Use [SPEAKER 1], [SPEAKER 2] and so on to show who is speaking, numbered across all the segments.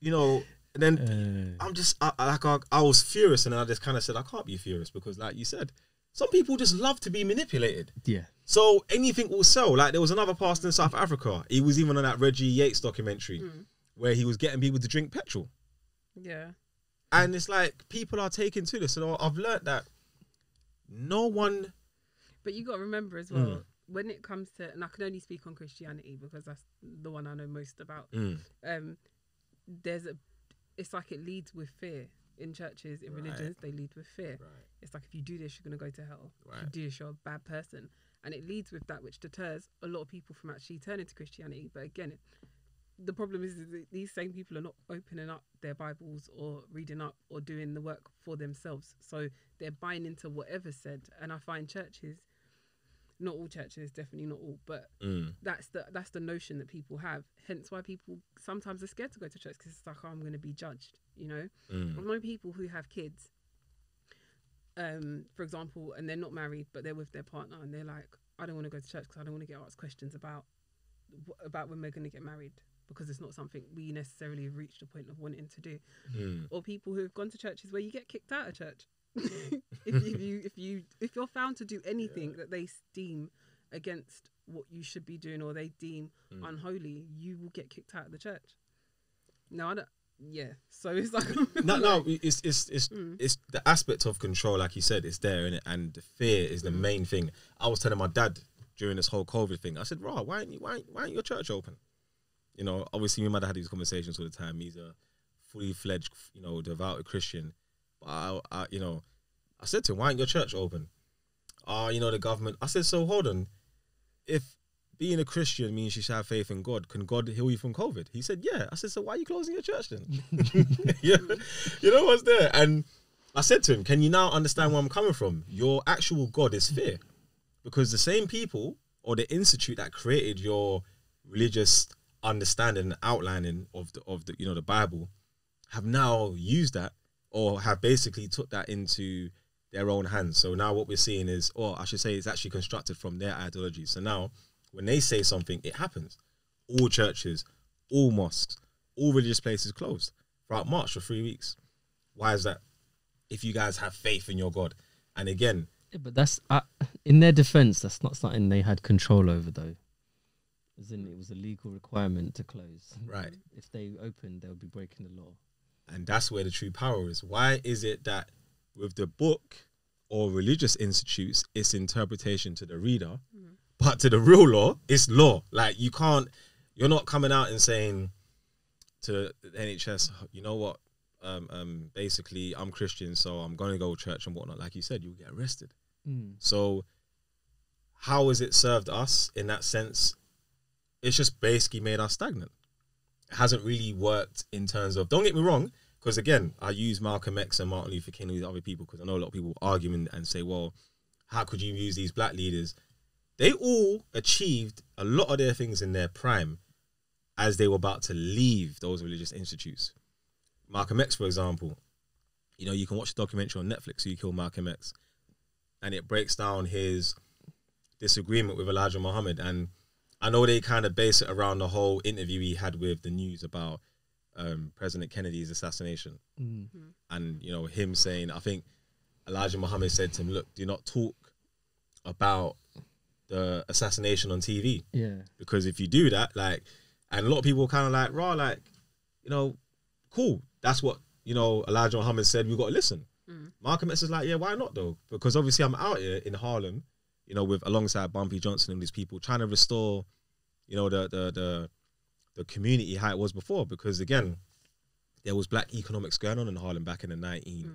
[SPEAKER 1] you know, and then I'm just, I was furious, and then I just kind of said, I can't be furious because, like you said, some people just love to be manipulated.
[SPEAKER 2] Yeah.
[SPEAKER 1] So anything will sell. Like there was another pastor in South Africa. He was even on that Reggie Yates documentary where he was getting people to drink petrol.
[SPEAKER 3] Yeah.
[SPEAKER 1] And it's like people are taking to this. And I've learned that no one.
[SPEAKER 3] But you got to remember as well, when it comes to, and I can only speak on Christianity because that's the one I know most about. It's like it leads with fear. In churches, in religions, they lead with fear.
[SPEAKER 1] Right.
[SPEAKER 3] It's like, if you do this, you're going to go to hell.
[SPEAKER 1] Right.
[SPEAKER 3] If you do this, you're a bad person. And it leads with that, which deters a lot of people from actually turning to Christianity. But again, the problem is that these same people are not opening up their Bibles or reading up or doing the work for themselves. So they're buying into whatever's said. And I find churches, not all churches, definitely not all, but that's the notion that people have. Hence why people sometimes are scared to go to church, because it's like, oh, I'm going to be judged, you know? I know people who have kids, for example, and they're not married, but they're with their partner, and they're like, I don't want to go to church because I don't want to get asked questions about when we're going to get married, because it's not something we necessarily have reached a point of wanting to do. Or people who have gone to churches where you get kicked out of church. if you're found to do anything that they deem against what you should be doing, or they deem unholy, you will get kicked out of the church. No, I don't. Yeah, so it's like
[SPEAKER 1] it's the aspect of control, like you said, it's there, innit? And the fear is the main thing. I was telling my dad during this whole COVID thing, I said, "Rah, why ain't your church open?" You know, obviously, me and my dad had these conversations all the time. He's a fully fledged, you know, devout Christian. But I said to him, "Why ain't your church open?" You know, the government. I said, "So hold on, if being a Christian means you should have faith in God, can God heal you from COVID?" He said, "Yeah." I said, "So why are you closing your church then?" You know what's there? And I said to him, "Can you now understand where I'm coming from? Your actual God is fear, because the same people or the institute that created your religious understanding and outlining of the you know, the Bible have now used that, or have basically took that into their own hands. So now what we're seeing is, or I should say, it's actually constructed from their ideology. So now when they say something, it happens. All churches, all mosques, all religious places closed throughout March for 3 weeks. Why is that? If you guys have faith in your God. And again...
[SPEAKER 2] Yeah, but that's, in their defense, that's not something they had control over, though. As in, it was a legal requirement to close.
[SPEAKER 1] Right.
[SPEAKER 2] If they opened, they would be breaking the law.
[SPEAKER 1] And that's where the true power is. Why is it that with the book or religious institutes, it's interpretation to the reader, but to the real law, it's law? Like, you're not coming out and saying to the NHS, you know what, basically I'm Christian, so I'm going to go to church and whatnot. Like you said, you'll get arrested. So how has it served us in that sense? It's just basically made us stagnant. It hasn't really worked in terms of, don't get me wrong, because again, I use Malcolm X and Martin Luther King and these other people because I know a lot of people argue and say, well, how could you use these black leaders? They all achieved a lot of their things in their prime as they were about to leave those religious institutes. Malcolm X, for example, you know, you can watch a documentary on Netflix, Who Killed Malcolm X, and it breaks down his disagreement with Elijah Muhammad. And I know they kind of base it around the whole interview he had with the news about President Kennedy's assassination. And, you know, him saying, I think Elijah Muhammad said to him, look, do not talk about the assassination on TV.
[SPEAKER 2] Yeah.
[SPEAKER 1] Because if you do that, like, and a lot of people kind of like, raw, like, you know, cool. That's what, you know, Elijah Muhammad said, we've got to listen. Malcolm X is like, yeah, why not though? Because obviously I'm out here in Harlem, you know, alongside Bumpy Johnson and these people trying to restore, you know, the community how it was before. Because again, there was black economics going on in Harlem back in the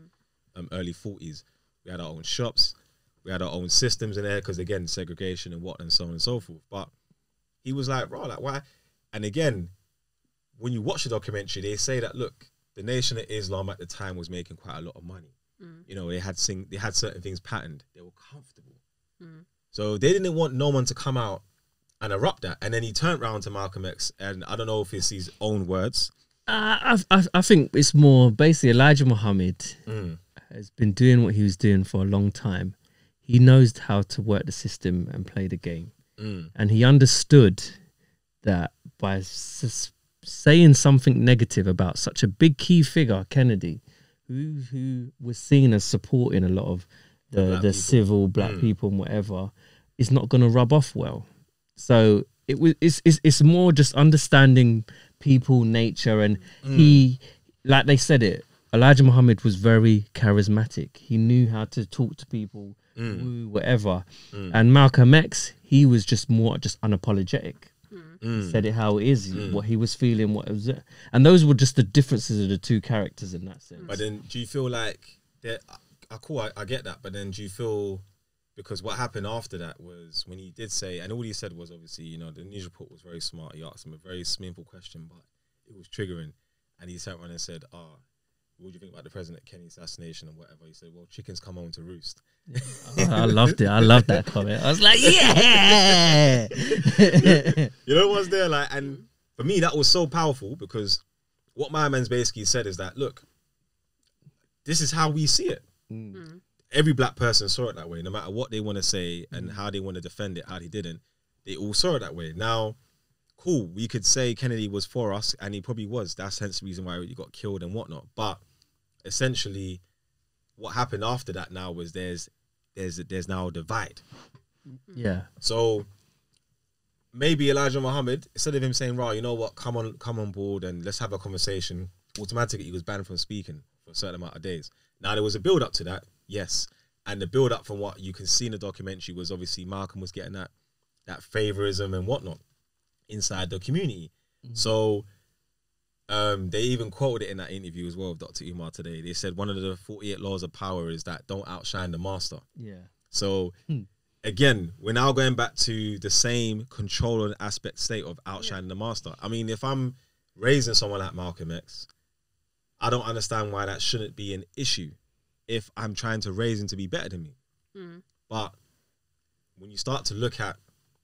[SPEAKER 1] early 40s. We had our own shops, we had our own systems in there because again, segregation and what and so on and so forth. But he was like, bro, like why? And again, when you watch the documentary, they say that look, the Nation of Islam at the time was making quite a lot of money. You know, they had certain things patterned. They were comfortable. So they didn't want no one to come out and erupt that. And then he turned around to Malcolm X, and I don't know if it's his own words.
[SPEAKER 2] I think it's more basically Elijah Muhammad has been doing what he was doing for a long time. He knows how to work the system and play the game. And he understood that by saying something negative about such a big key figure, Kennedy, who was seen as supporting a lot of the civil black people and whatever, is not going to rub off well. So it's more just understanding people, nature, and he, like they said it, Elijah Muhammad was very charismatic. He knew how to talk to people, whatever. And Malcolm X, he was just more just unapologetic. He said it how it is, what he was feeling, what it was, and those were just the differences of the two characters in that sense.
[SPEAKER 1] But then, do you feel like that? Cool, I get that. But then, do you feel, because what happened after that was when he did say, and all he said was obviously, you know, the news report was very smart. He asked him a very simple question, but it was triggering, and he sat around and said, what do you think about the President Kennedy assassination and whatever? He said, well, chickens come home to roost.
[SPEAKER 2] I loved it. I loved that comment. I was like, yeah.
[SPEAKER 1] You know what's there? Like, and for me, that was so powerful, because what my man's basically said is that, look, this is how we see it. Every black person saw it that way, no matter what they want to say and how they want to defend it, how they didn't. They all saw it that way. Now, cool, we could say Kennedy was for us, and he probably was. That's hence the reason why he got killed and whatnot. But essentially, what happened after that now was there's now a divide.
[SPEAKER 2] Yeah.
[SPEAKER 1] So maybe Elijah Muhammad, instead of him saying, "Right, you know what, come on board and let's have a conversation," automatically he was banned from speaking for a certain amount of days. Now there was a build up to that, yes, and the build up from what you can see in the documentary was obviously Malcolm was getting that favorism and whatnot inside the community. So they even quoted it in that interview as well with Dr. Umar today. They said one of the 48 laws of power is that don't outshine the master.
[SPEAKER 2] Yeah.
[SPEAKER 1] So again, we're now going back to the same controlling aspect state of outshining the master. I mean, if I'm raising someone like Malcolm X, I don't understand why that shouldn't be an issue if I'm trying to raise him to be better than me. But when you start to look at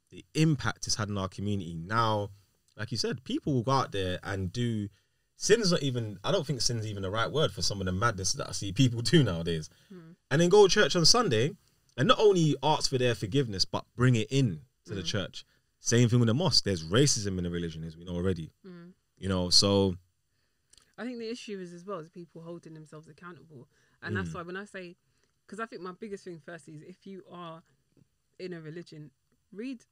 [SPEAKER 1] the impact it's had in our community now, like you said, people will go out there and do sin's not even, I don't think sin's even the right word for some of the madness that I see people do nowadays. And then go to church on Sunday and not only ask for their forgiveness, but bring it in to the church. Same thing with the mosque. There's racism in the religion, as we know already. You know, so
[SPEAKER 3] I think the issue is as well as people holding themselves accountable. And that's why when I say, because I think my biggest thing first is if you are in a religion, read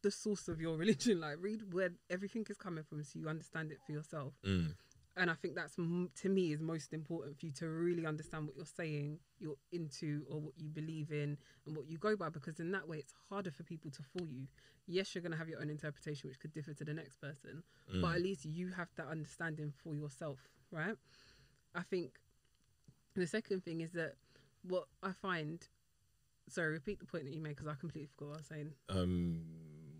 [SPEAKER 3] the source of your religion, like read where everything is coming from so you understand it for yourself. And I think that's to me is most important for you to really understand what you're saying, you're into, or what you believe in and what you go by, because in that way it's harder for people to fool you. Yes, you're going to have your own interpretation which could differ to the next person, but at least you have that understanding for yourself, right? I think the second thing is that what I find, sorry, repeat the point that you made because I completely forgot what I was saying.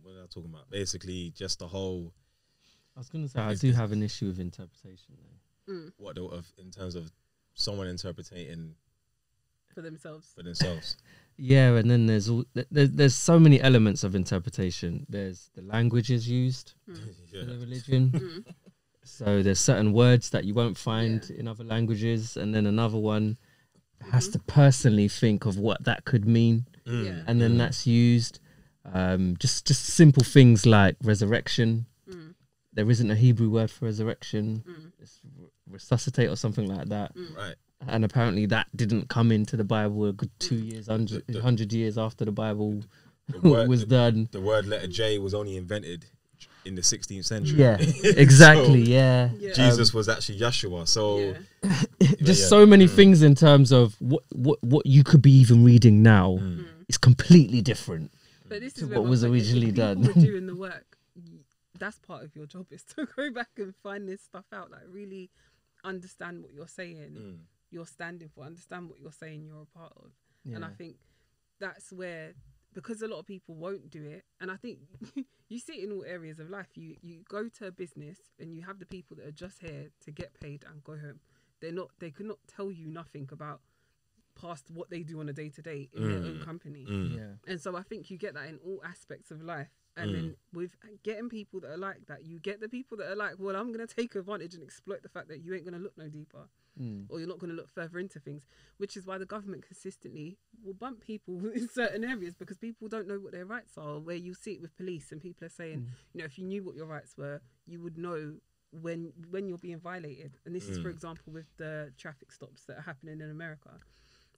[SPEAKER 1] What was I talking about? Basically just the whole,
[SPEAKER 2] I was going to say, I do have an issue with interpretation though.
[SPEAKER 1] what in terms of someone interpreting
[SPEAKER 3] For themselves.
[SPEAKER 2] Yeah, and then there's so many elements of interpretation. There's the languages used for the religion. So there's certain words that you won't find in other languages, and then another one has to personally think of what that could mean, and then that's used. Just simple things like resurrection. There isn't a Hebrew word for resurrection. It's resuscitate or something like that.
[SPEAKER 1] Right.
[SPEAKER 2] And apparently that didn't come into the Bible a good 2 years, 100 years after the Bible was done.
[SPEAKER 1] The word letter J was only invented in the 16th century.
[SPEAKER 2] Yeah, exactly.
[SPEAKER 1] So Jesus was actually Yeshua. So
[SPEAKER 2] just so many things in terms of what you could be even reading now is completely different
[SPEAKER 3] But this
[SPEAKER 2] to
[SPEAKER 3] is
[SPEAKER 2] what was originally done.
[SPEAKER 3] People doing the work. That's part of your job, is to go back and find this stuff out. Like really understand what you're saying, you're standing for. Understand what you're saying you're a part of. And I think that's where, because a lot of people won't do it, and I think you see it in all areas of life. You go to a business and you have the people that are just here to get paid and go home. They could not tell you nothing about past what they do on a day-to-day in their own company. And so I think you get that in all aspects of life. And then with getting people that are like that, you get the people that are like, well, I'm going to take advantage and exploit the fact that you ain't going to look no deeper, or you're not going to look further into things, which is why the government consistently will bump people in certain areas, because people don't know what their rights are. Where you see it with police and people are saying, you know, if you knew what your rights were, you would know when you're being violated. And this is, for example, with the traffic stops that are happening in America,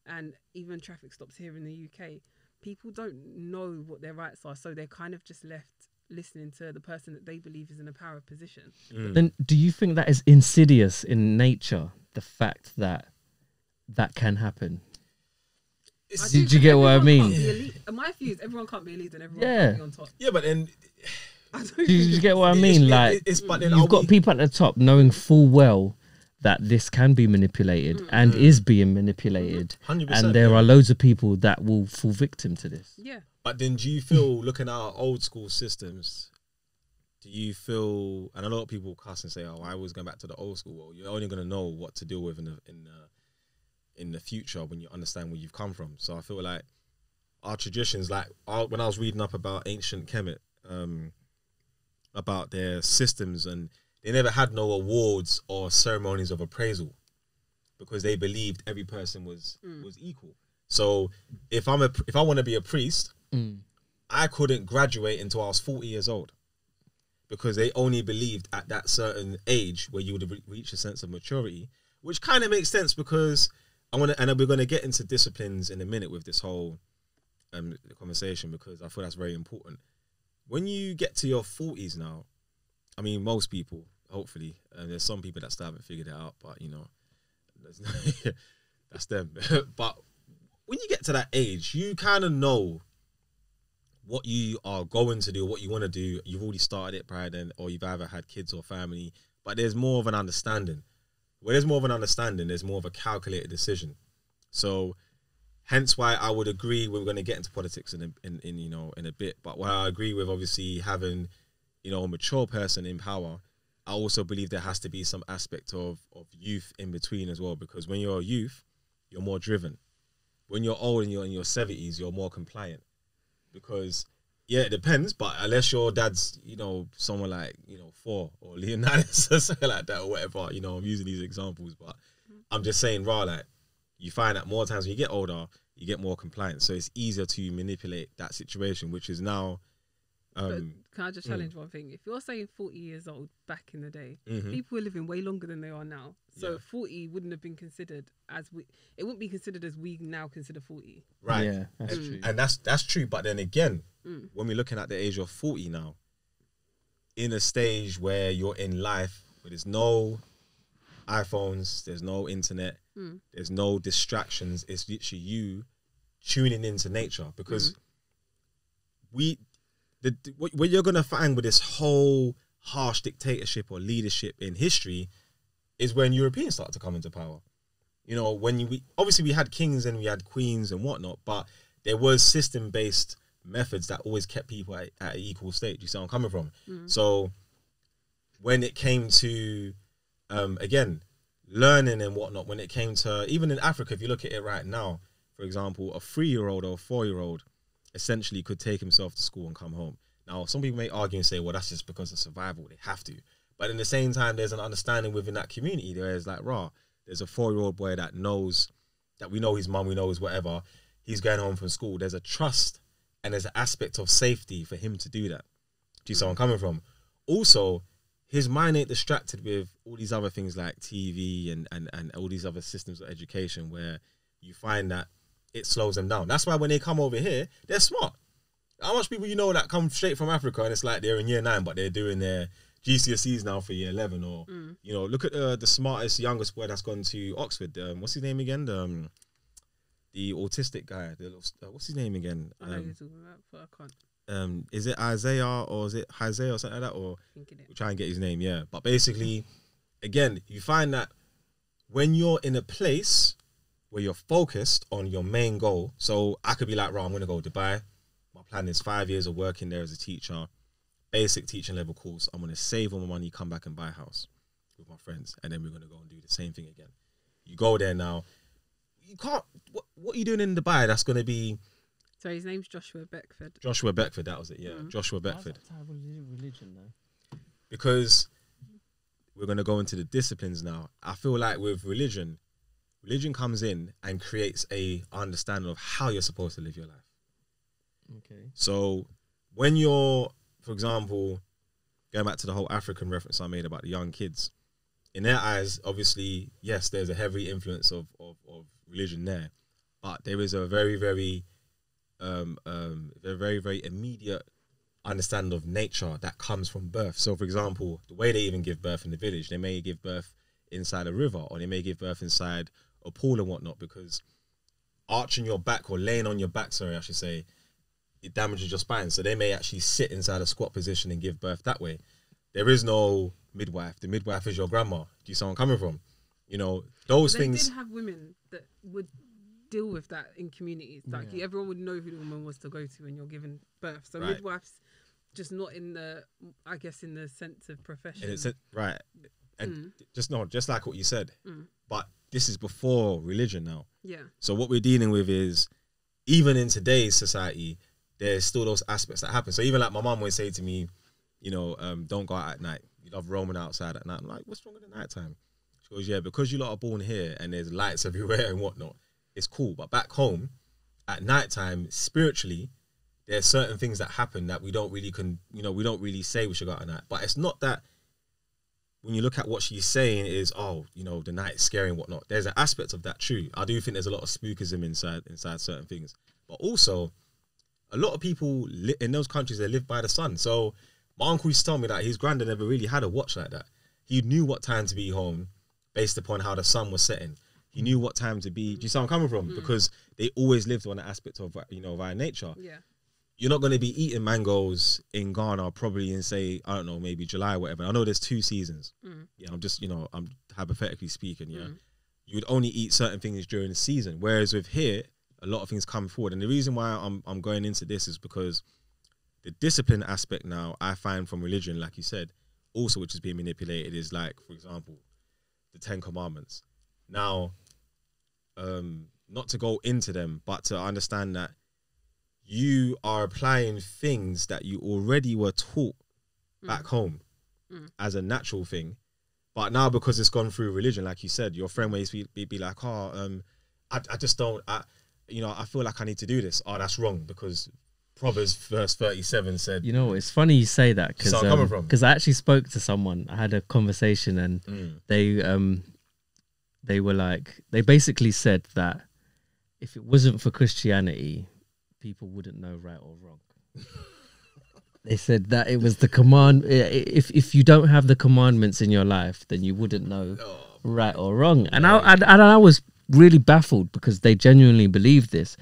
[SPEAKER 3] and even traffic stops here in the UK. People don't know what their rights are, so they're kind of just left listening to the person that they believe is in a power position.
[SPEAKER 2] Then do you think that is insidious in nature, the fact that that can happen? Did you get what I mean?
[SPEAKER 3] My view is everyone can't be a leader and everyone
[SPEAKER 2] Yeah.
[SPEAKER 3] can't be on top.
[SPEAKER 1] Yeah, but then
[SPEAKER 2] Do you get what I mean?
[SPEAKER 1] but then
[SPEAKER 2] You've got people at the top knowing full well that this can be manipulated and is being manipulated.
[SPEAKER 1] 100%,
[SPEAKER 2] And there are loads of people that will fall victim to this.
[SPEAKER 3] Yeah.
[SPEAKER 1] But then do you feel, looking at our old school systems, do you feel, and a lot of people cuss and say, oh, I was going back to the old school. Well, you're only going to know what to deal with in the future when you understand where you've come from. So I feel like our traditions, like when I was reading up about ancient Kemet, about their systems, and they never had no awards or ceremonies of appraisal because they believed every person was equal. So if I want to be a priest, I couldn't graduate until I was 40 years old because they only believed at that certain age where you would have reached a sense of maturity, which kind of makes sense because and we're going to get into disciplines in a minute with this whole conversation because I feel that's very important. When you get to your 40s now, I mean, most people, hopefully, there's some people that still haven't figured it out, but, you know, that's them. But when you get to that age, you kind of know what you are going to do, what you want to do. You've already started it prior then, or you've either had kids or family, but there's more of an understanding. Where there's more of an understanding, there's more of a calculated decision. So hence why I would agree we're going to get into politics in a bit. But while I agree with obviously having, you know, a mature person in power, I also believe there has to be some aspect of youth in between as well, because when you're a youth, you're more driven. When you're old and you're in your 70s, you're more compliant. Because, yeah, it depends, but unless your dad's, you know, someone like, you know, Thor or Leonidas or something like that or whatever, you know, I'm using these examples, but I'm just saying, like, you find that more times when you get older, you get more compliant. So it's easier to manipulate that situation, which is now...
[SPEAKER 3] but can I just challenge one thing? If you're saying 40 years old back in the day, people were living way longer than they are now. So 40 wouldn't have been considered it wouldn't be considered as we now consider 40.
[SPEAKER 1] Right.
[SPEAKER 2] Yeah, that's true.
[SPEAKER 1] And that's true. But then again, when we're looking at the age of 40 now, in a stage where you're in life, where there's no iPhones, there's no internet, there's no distractions, it's literally you tuning into nature. Because what you're going to find with this whole harsh dictatorship or leadership in history is when Europeans start to come into power. You know, obviously we had kings and we had queens and whatnot, but there was system-based methods that always kept people at an equal state. You see where I'm coming from? So when it came to, again, learning and whatnot, when it came to, even in Africa, if you look at it right now, for example, a 3-year-old or a 4-year-old essentially could take himself to school and come home. Now, some people may argue and say, well, that's just because of survival. They have to. But in the same time, there's an understanding within that community. There's like, there's a 4-year-old boy that knows, that we know his mum, we know his whatever. He's going home from school. There's a trust and there's an aspect of safety for him to do that. Do you see where I'm coming from? Also, his mind ain't distracted with all these other things like TV and all these other systems of education where you find that it slows them down. That's why when they come over here, they're smart. How much people you know that come straight from Africa and it's like they're in year 9, but they're doing their GCSEs now for year 11, or you know, look at the smartest youngest boy that's gone to Oxford. What's his name again? The autistic guy. What's his name again?
[SPEAKER 3] I know you're talking about, but I can't.
[SPEAKER 1] Is it Isaiah or is it Isaiah or something like that? Or we'll try and get his name. Yeah, but basically, again, you find that when you're in a place where you're focused on your main goal. So I could be like, right, I'm going to go to Dubai. My plan is 5 years of working there as a teacher, basic teaching level course. I'm going to save all my money, come back and buy a house with my friends. And then we're going to go and do the same thing again. You go there now. You can't, what are you doing in Dubai? That's going to be...
[SPEAKER 3] So his name's Joshua Beckford.
[SPEAKER 1] Joshua Beckford, that was it, yeah. Joshua Beckford.
[SPEAKER 2] Why is that type of religion though?
[SPEAKER 1] Because we're going to go into the disciplines now. I feel like with religion comes in and creates a understanding of how you're supposed to live your life.
[SPEAKER 2] Okay.
[SPEAKER 1] So when you're, for example, going back to the whole African reference I made about the young kids, in their eyes, obviously, yes, there's a heavy influence of religion there, but there is a very, very immediate understanding of nature that comes from birth. So, for example, the way they even give birth in the village, they may give birth inside a river, or they may give birth inside a pool and whatnot, because arching your back, or laying on your back, sorry, I should say, it damages your spine. So they may actually sit inside a squat position and give birth that way. There is no midwife. The midwife is your grandma. Do you see where I'm coming from? You know, those things.
[SPEAKER 3] They did have women that would deal with that in communities. Like everyone would know who the woman was to go to when you're giving birth. So midwives, just not in the, I guess, in the sense of profession.
[SPEAKER 1] Right. And just like what you said. But this is before religion now. Yeah. So what we're dealing with is, even in today's society, there's still those aspects that happen. So even like my mum would say to me, you know, don't go out at night. You love roaming outside at night. I'm like, what's wrong with the night time? She goes, yeah, because you lot are born here and there's lights everywhere and whatnot, it's cool. But back home, at night time, spiritually, there's certain things that happen that we don't really say we should go out at night. But it's not that, when you look at what she's saying is, oh, you know, the night is scary and whatnot. There's an aspect of that true. I do think there's a lot of spookism inside certain things. But also, a lot of people in those countries, they live by the sun. So my uncle used to tell me that his granddad never really had a watch like that. He knew what time to be home based upon how the sun was setting. He knew what time to be. Do you see where I'm coming from? Because they always lived on the aspect of, you know, via nature. Yeah. You're not going to be eating mangoes in Ghana probably in, say, I don't know, maybe July or whatever. I know there's 2 seasons. Yeah, I'm just, you know, I'm hypothetically speaking, yeah. You would only eat certain things during the season. Whereas with here, a lot of things come forward. And the reason why I'm going into this is because the discipline aspect now, I find from religion, like you said, also which is being manipulated, is like, for example, the 10 Commandments. Now, not to go into them, but to understand that you are applying things that you already were taught back home as a natural thing. But now, because it's gone through religion, like you said, your friend may be like, oh, I just don't, you know, I feel like I need to do this. Oh, that's wrong, because Proverbs verse 37 said.
[SPEAKER 2] You know, it's funny you say that, because I actually spoke to someone. I had a conversation, and they were like, they basically said that if it wasn't for Christianity, people wouldn't know right or wrong. They said that it was the command. If you don't have the commandments in your life, then you wouldn't know right or wrong. And I was really baffled, because they genuinely believe this.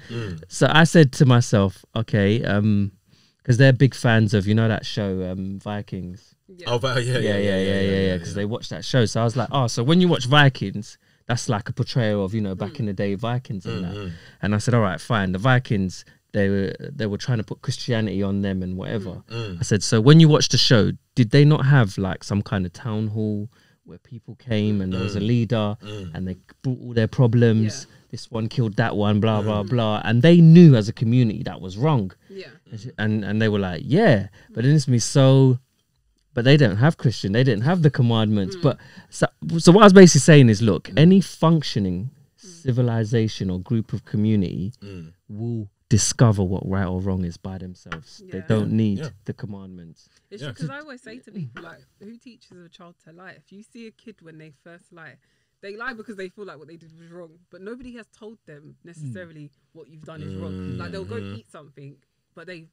[SPEAKER 2] So I said to myself, okay, because they're big fans of, you know, that show Vikings.
[SPEAKER 1] Yeah. Oh, yeah.
[SPEAKER 2] Because they watch that show. So I was like, oh, so when you watch Vikings, that's like a portrayal of, you know, back in the day Vikings and that. And I said, all right, fine. The Vikings, they were trying to put Christianity on them and whatever. I said, so when you watch the show, did they not have like some kind of town hall where people came and there was a leader and they brought all their problems? This one killed that one, blah, blah, blah. And they knew as a community that was wrong. Yeah. And they were like, yeah, but it is me so... But they don't have Christian. They didn't have the commandments. But so what I was basically saying is, look, any functioning civilization or group of community will discover what right or wrong is by themselves. They don't need the commandments.
[SPEAKER 3] It's because I always say to people, like, who teaches a child to lie? If you see a kid when they first lie, they lie because they feel like what they did was wrong. But nobody has told them necessarily what you've done is wrong. Like, they'll go eat something, but they've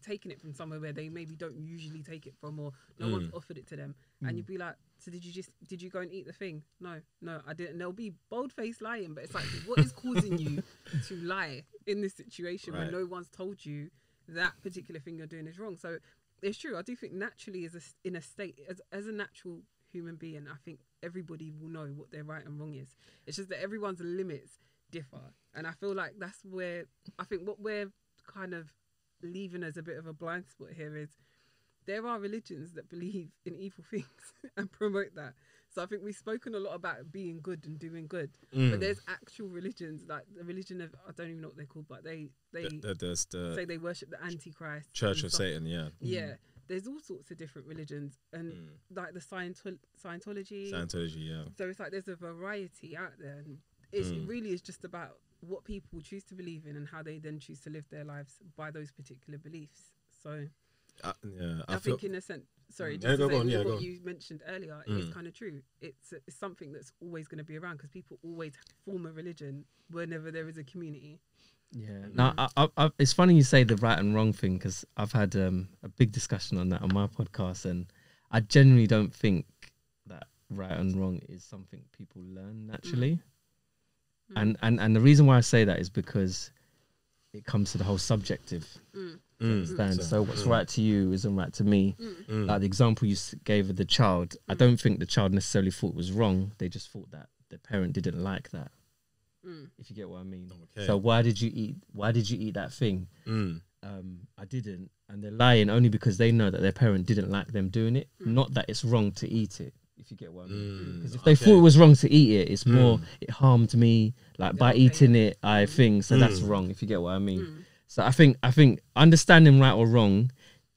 [SPEAKER 3] taken it from somewhere where they maybe don't usually take it from, or no one's offered it to them. And you'd be like, so did you go and eat the thing? No, I didn't. And they'll be bold-faced lying, but it's like, what is causing you to lie in this situation when no one's told you that particular thing you're doing is wrong? So it's true. I do think naturally, in a state, as a natural human being, I think everybody will know what their right and wrong is. It's just that everyone's limits differ. And I feel like that's where, I think what we're kind of leaving as a bit of a blind spot here is, there are religions that believe in evil things and promote that. So I think we've spoken a lot about being good and doing good, but there's actual religions, like the religion of, I don't even know what they're called, but they say they worship the Antichrist,
[SPEAKER 1] Church of Satan.
[SPEAKER 3] Yeah, there's all sorts of different religions, and like the Scientology. Yeah. So it's like there's a variety out there, and it really is just about what people choose to believe in and how they then choose to live their lives by those particular beliefs. So I think in a sense, sorry,
[SPEAKER 1] Yeah,
[SPEAKER 3] just
[SPEAKER 1] go
[SPEAKER 3] to say
[SPEAKER 1] on, yeah,
[SPEAKER 3] what
[SPEAKER 1] go on.
[SPEAKER 3] you mentioned earlier is kind of true. It's something that's always going to be around because people always form a religion whenever there is a community.
[SPEAKER 2] Yeah. Now, it's funny you say the right and wrong thing because I've had a big discussion on that on my podcast, and I genuinely don't think that right and wrong is something people learn naturally. And the reason why I say that is because it comes to the whole subjective. Understand? So what's right to you isn't right to me. Like the example you gave of the child, I don't think the child necessarily thought it was wrong. They just thought that the parent didn't like that. If you get what I mean.
[SPEAKER 1] Okay.
[SPEAKER 2] So why did you eat that thing? I didn't, and they're lying only because they know that their parent didn't like them doing it, not that it's wrong to eat it. If you get what I mean, because if they thought it was wrong to eat it, it's more it harmed me. Like by eating it, I think so that's wrong. If you get what I mean. So I think understanding right or wrong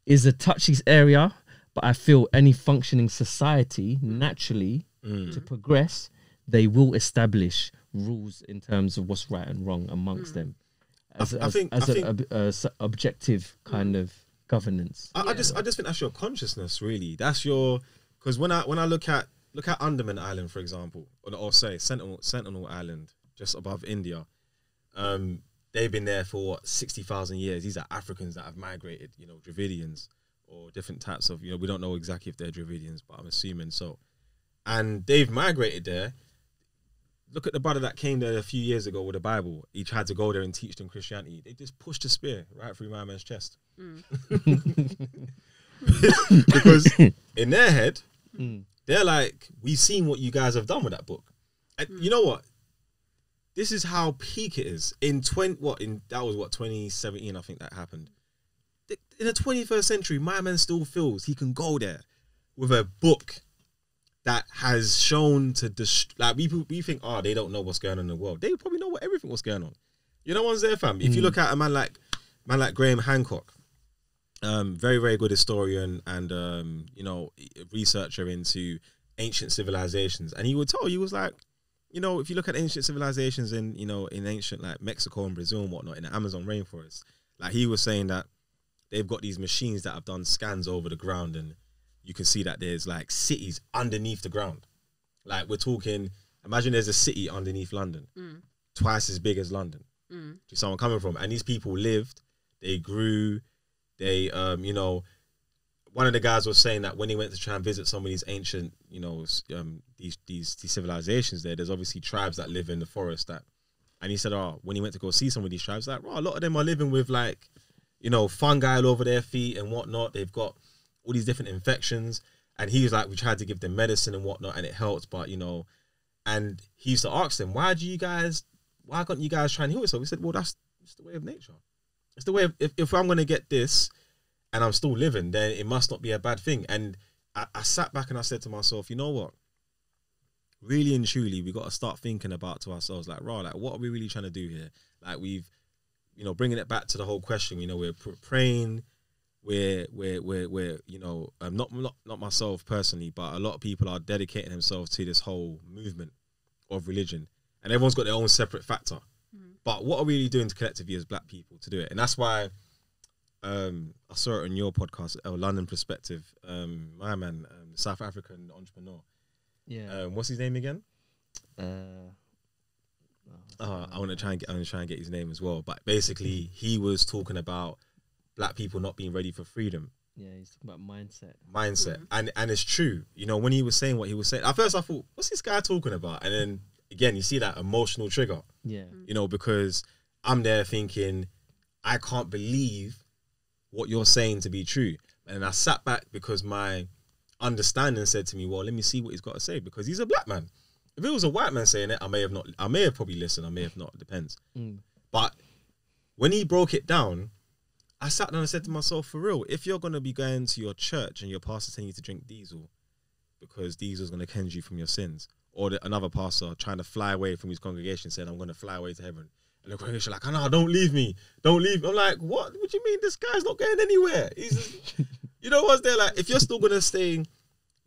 [SPEAKER 2] is a touchy area, but I feel any functioning society naturally to progress, they will establish rules in terms of what's right and wrong amongst them as objective kind of governance.
[SPEAKER 1] I just think that's your consciousness, really. That's your, because when I look at Andaman Island, for example, or say Sentinel Island, just above India, they've been there for what, 60,000 years. These are Africans that have migrated, you know, Dravidians or different types of, you know, we don't know exactly if they're Dravidians, but I'm assuming so. And they've migrated there. Look at the brother that came there a few years ago with the Bible. He tried to go there and teach them Christianity. They just pushed a spear right through my man's chest. Because in their head, they're like, we've seen what you guys have done with that book. And you know what? This is how peak it is. That was 2017, I think that happened. In the 21st century, my man still feels he can go there with a book that has shown to like we think, oh, they don't know what's going on in the world. They probably know everything what's going on. You know what's there, fam? If you look at a man like Graham Hancock, very, very good historian and you know, researcher into ancient civilizations, and he would tell you, he was like, you know, if you look at ancient civilizations in, you know, in ancient like Mexico and Brazil and whatnot, in the Amazon rainforest, like he was saying that they've got these machines that have done scans over the ground, and you can see that there's like cities underneath the ground. Like we're talking, imagine there's a city underneath London, twice as big as London. To someone coming from, and these people lived, they grew, they you know, one of the guys was saying that when he went to try and visit some of these ancient, you know, these civilizations there's obviously tribes that live in the forest that, and he said, oh, when he went to go see some of these tribes, like, oh, a lot of them are living with like, you know, fungi all over their feet and whatnot. They've got all these different infections, and he was like, we tried to give them medicine and whatnot, and it helped, but you know, and he used to ask them, why can't you guys try and heal yourself? He said, well, that's the way of nature. It's the way of, if I'm going to get this and I'm still living, then it must not be a bad thing. And I sat back and I said to myself, you know what? Really and truly, we got to start thinking about to ourselves, like, raw, like, what are we really trying to do here? Like, we've, you know, bringing it back to the whole question, you know, we're praying, we're you know, not myself personally, but a lot of people are dedicating themselves to this whole movement of religion, and everyone's got their own separate factor. But what are we really doing collectively as black people to do it? And that's why I saw it on your podcast, London Perspective. My man, South African entrepreneur. Yeah. What's his name again? I want to try and get his name as well. But basically, he was talking about black people not being ready for freedom.
[SPEAKER 2] Yeah, he's talking about
[SPEAKER 1] mindset. And it's true. You know, when he was saying what he was saying, at first I thought, what's this guy talking about? And then again, you see that emotional trigger.
[SPEAKER 2] Yeah.
[SPEAKER 1] You know, because I'm there thinking, I can't believe what you're saying to be true. And I sat back because my understanding said to me, well, let me see what he's got to say, because he's a black man. If it was a white man saying it, I may have probably listened, I may have not, it depends. But when he broke it down, I sat down and said to myself, for real, if you're going to be going to your church and your pastor telling you to drink diesel because diesel's going to cleanse you from your sins, or another pastor trying to fly away from his congregation saying, I'm going to fly away to heaven, and the congregation like, oh, no, don't leave me. I'm like, what do you mean? This guy's not going anywhere. He's, you know what's there? Like, if you're still going to stay,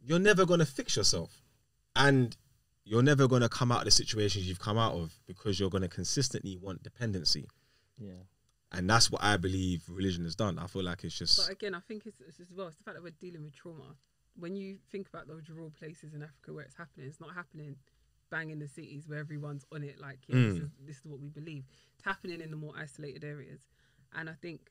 [SPEAKER 1] you're never going to fix yourself. And you're never going to come out of the situations you've come out of, because you're going to consistently want dependency.
[SPEAKER 2] Yeah.
[SPEAKER 1] And that's what I believe religion has done. I feel like it's just...
[SPEAKER 3] But again, I think it's as well, it's the fact that we're dealing with trauma. When you think about those rural places in Africa where it's happening, it's not happening bang in the cities where everyone's on it like, yeah, this is what we believe. It's happening in the more isolated areas. And I think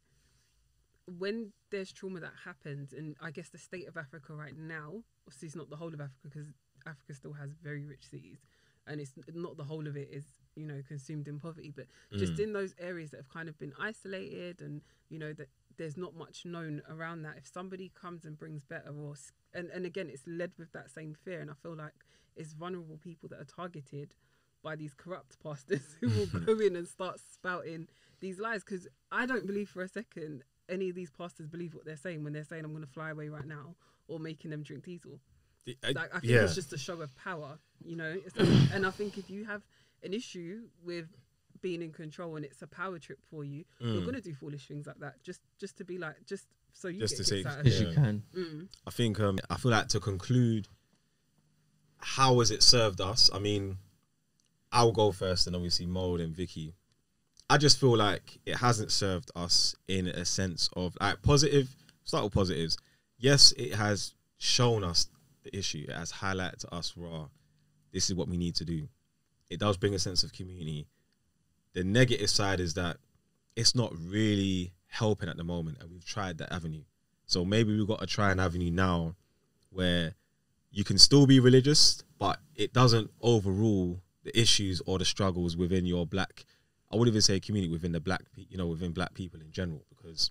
[SPEAKER 3] when there's trauma that happens, and I guess the state of Africa right now, obviously it's not the whole of Africa because Africa still has very rich cities, and it's not the whole of it is, you know, consumed in poverty, but just in those areas that have kind of been isolated, and you know that there's not much known around that, if somebody comes and brings better, or and again it's led with that same fear, and I feel like it's vulnerable people that are targeted by these corrupt pastors who will go in and start spouting these lies, because I don't believe for a second any of these pastors believe what they're saying when they're saying I'm going to fly away right now, or making them drink diesel. Like, I think it's just a show of power, you know. And I think if you have an issue with being in control and it's a power trip for you, you're gonna do foolish things like that, just to be like, just so you just get to say
[SPEAKER 2] because you can.
[SPEAKER 1] I think I feel like to conclude, how has it served us? I mean, I'll go first, and obviously Mo and Vicky. I just feel like it hasn't served us in a sense of like positive. Start with positives. Yes, it has shown us the issue. It has highlighted to us, raw, this is what we need to do. It does bring a sense of community. The negative side is that it's not really helping at the moment, and we've tried that avenue. So maybe we've got to try an avenue now where you can still be religious, but it doesn't overrule the issues or the struggles within your black, I wouldn't even say community, within the black, you know, within black people in general. Because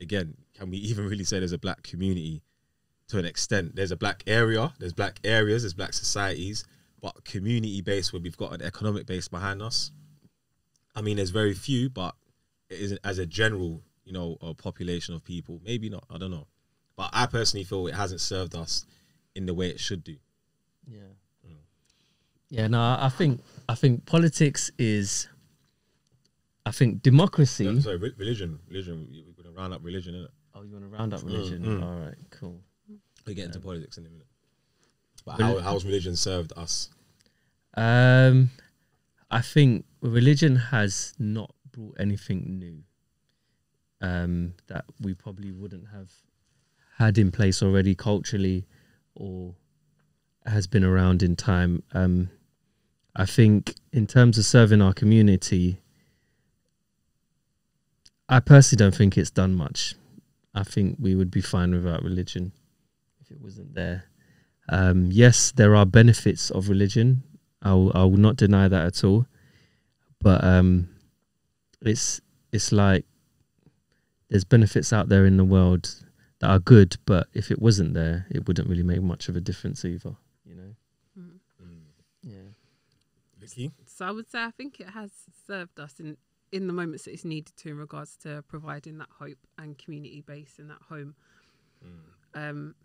[SPEAKER 1] again, can we even really say there's a black community to an extent? There's a black area, there's black areas, there's black societies, but community based where we've got an economic base behind us. I mean, there's very few, but it is as a general, you know, a population of people. Maybe not, I don't know. But I personally feel it hasn't served us in the way it should do.
[SPEAKER 2] Yeah. Yeah, no, I think politics is, I think democracy.
[SPEAKER 1] No, sorry, religion. We're going to round up religion, innit?
[SPEAKER 2] Oh, you want to round up religion? All right, cool.
[SPEAKER 1] We'll get into politics in a minute. But how's religion served us?
[SPEAKER 2] I think religion has not brought anything new that we probably wouldn't have had in place already culturally or has been around in time. I think in terms of serving our community, I personally don't think it's done much. I think we would be fine without religion if it wasn't there. Yes, there are benefits of religion. I will not deny that at all. But it's like there's benefits out there in the world that are good, but if it wasn't there, it wouldn't really make much of a difference either, you know? Yeah.
[SPEAKER 1] Vicky?
[SPEAKER 3] So I would say I think it has served us in the moments that it's needed to in regards to providing that hope and community base and that home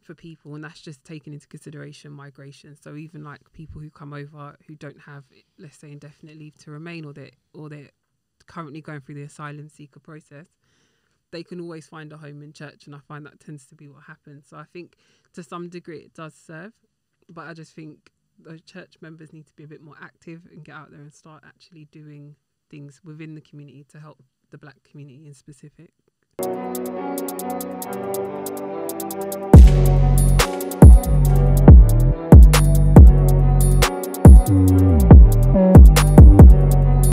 [SPEAKER 3] for people, and that's just taking into consideration migration. So even like people who come over who don't have, let's say, indefinite leave to remain, or they're currently going through the asylum seeker process, they can always find a home in church, and I find that tends to be what happens. So I think to some degree it does serve, but I just think those church members need to be a bit more active and get out there and start actually doing things within the community to help the black community in specific.